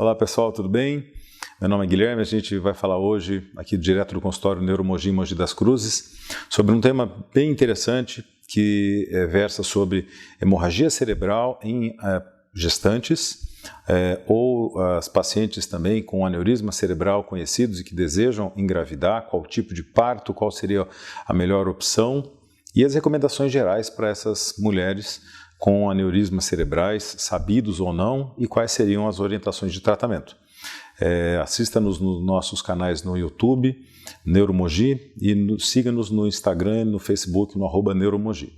Olá pessoal, tudo bem? Meu nome é Guilherme, a gente vai falar hoje aqui direto do consultório Neuromogi Mogi das Cruzes sobre um tema bem interessante que versa sobre hemorragia cerebral em gestantes ou as pacientes também com aneurisma cerebral conhecidos e que desejam engravidar, qual tipo de parto, qual seria a melhor opção e as recomendações gerais para essas mulheres com aneurismas cerebrais, sabidos ou não, e quais seriam as orientações de tratamento. Assista-nos nos nossos canais no YouTube, Neuromogi, e siga-nos no Instagram e no Facebook, no @Neuromogi.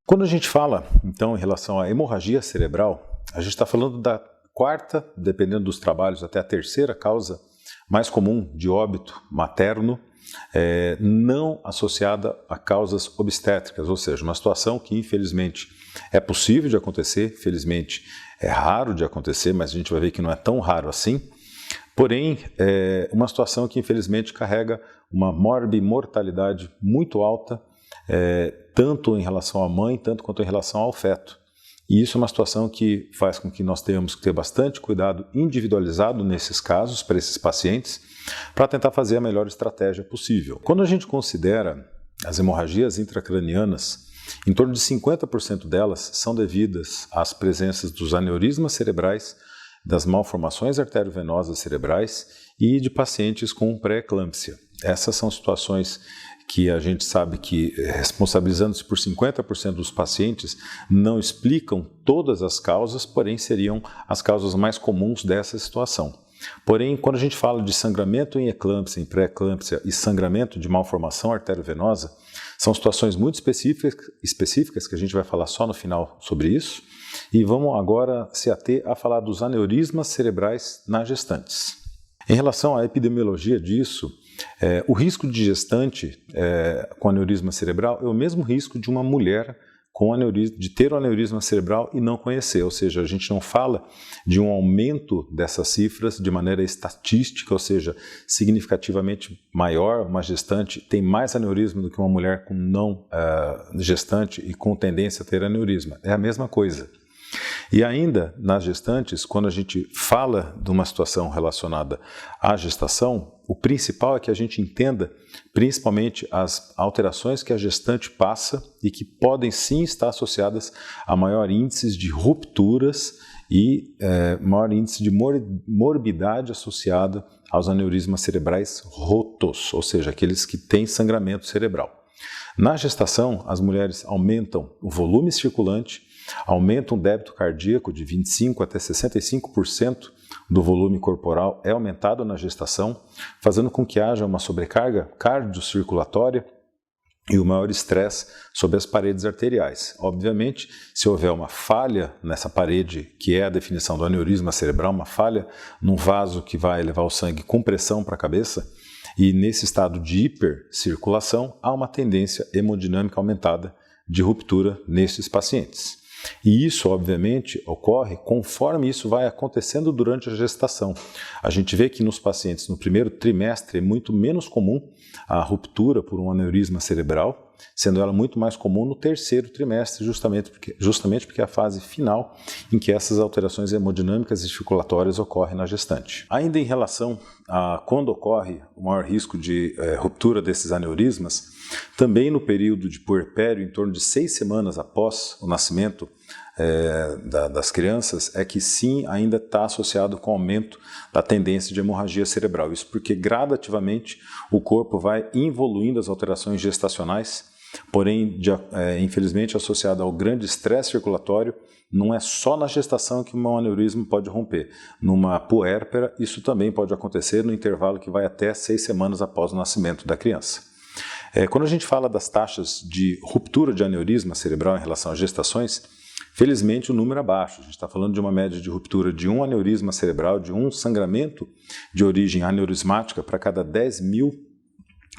Quando a gente fala, então, em relação à hemorragia cerebral, a gente está falando da quarta, dependendo dos trabalhos, até a terceira causa mais comum de óbito materno, não associada a causas obstétricas, ou seja, uma situação que infelizmente é possível de acontecer, felizmente é raro de acontecer, mas a gente vai ver que não é tão raro assim, porém é uma situação que infelizmente carrega uma morbimortalidade muito alta, tanto em relação à mãe, tanto quanto em relação ao feto. E isso é uma situação que faz com que nós tenhamos que ter bastante cuidado individualizado nesses casos, para esses pacientes, para tentar fazer a melhor estratégia possível. Quando a gente considera as hemorragias intracranianas, em torno de 50% delas são devidas às presenças dos aneurismas cerebrais, das malformações arteriovenosas cerebrais e de pacientes com pré-eclâmpsia. Essas são situações que a gente sabe que, responsabilizando-se por 50% dos pacientes, não explicam todas as causas, porém seriam as causas mais comuns dessa situação. Porém, quando a gente fala de sangramento em eclâmpsia, em pré-eclâmpsia e sangramento de malformação arteriovenosa, são situações muito específicas que a gente vai falar só no final sobre isso, e vamos agora se ater a falar dos aneurismas cerebrais nas gestantes. Em relação à epidemiologia disso, o risco de gestante com aneurisma cerebral é o mesmo risco de uma mulher de ter um aneurisma cerebral e não conhecer, ou seja, a gente não fala de um aumento dessas cifras de maneira estatística, ou seja, significativamente maior, uma gestante tem mais aneurisma do que uma mulher com não gestante e com tendência a ter aneurisma, é a mesma coisa. E ainda nas gestantes, quando a gente fala de uma situação relacionada à gestação, o principal é que a gente entenda principalmente as alterações que a gestante passa e que podem sim estar associadas a maior índice de rupturas e maior índice de morbidade associada aos aneurismas cerebrais rotos, ou seja, aqueles que têm sangramento cerebral. Na gestação, as mulheres aumentam o volume circulante, aumenta um débito cardíaco de 25% até 65% do volume corporal é aumentado na gestação, fazendo com que haja uma sobrecarga cardiocirculatória e o maior estresse sobre as paredes arteriais. Obviamente, se houver uma falha nessa parede, que é a definição do aneurisma cerebral, uma falha num vaso que vai levar o sangue com pressão para a cabeça, e nesse estado de hipercirculação, há uma tendência hemodinâmica aumentada de ruptura nesses pacientes. E isso, obviamente, ocorre conforme isso vai acontecendo durante a gestação. A gente vê que nos pacientes no primeiro trimestre é muito menos comum a ruptura por um aneurisma cerebral, sendo ela muito mais comum no terceiro trimestre, justamente porque é a fase final em que essas alterações hemodinâmicas e circulatórias ocorrem na gestante. Ainda em relação a quando ocorre o maior risco de ruptura desses aneurismas, também no período de puerpério, em torno de 6 semanas após o nascimento das crianças, é que sim, ainda está associado com o aumento da tendência de hemorragia cerebral. Isso porque gradativamente o corpo vai evoluindo as alterações gestacionais, porém, infelizmente, associado ao grande estresse circulatório, não é só na gestação que um aneurisma pode romper. Numa puérpera, isso também pode acontecer no intervalo que vai até 6 semanas após o nascimento da criança. Quando a gente fala das taxas de ruptura de aneurisma cerebral em relação às gestações, felizmente o número é baixo. A gente está falando de uma média de ruptura de um aneurisma cerebral, de um sangramento de origem aneurismática para cada 10.000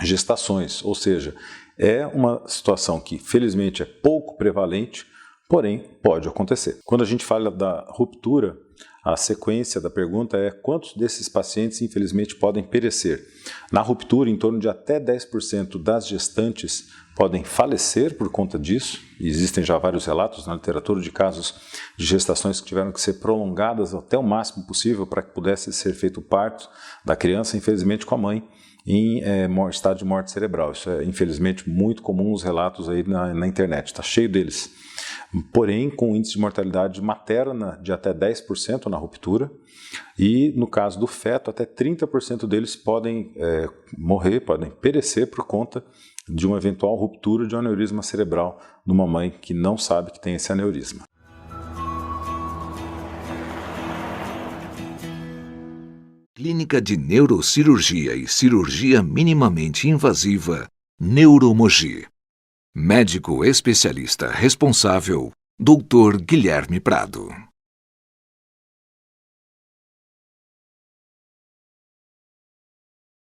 gestações, ou seja, é uma situação que felizmente é pouco prevalente, porém pode acontecer. Quando a gente fala da ruptura, A sequência da pergunta é: quantos desses pacientes, infelizmente, podem perecer? Na ruptura, em torno de até 10% das gestantes podem falecer por conta disso. Existem já vários relatos na literatura de casos de gestações que tiveram que ser prolongadas até o máximo possível para que pudesse ser feito o parto da criança, infelizmente com a mãe em estado de morte cerebral. Isso é, infelizmente, muito comum os relatos aí na internet, está cheio deles. Porém, com índice de mortalidade materna de até 10% na ruptura, e no caso do feto, até 30% deles podem morrer, podem perecer por conta de uma eventual ruptura de um aneurisma cerebral numa mãe que não sabe que tem esse aneurisma. Clínica de Neurocirurgia e Cirurgia Minimamente Invasiva, Neuromogi. Médico especialista responsável, Dr. Guilherme Prado.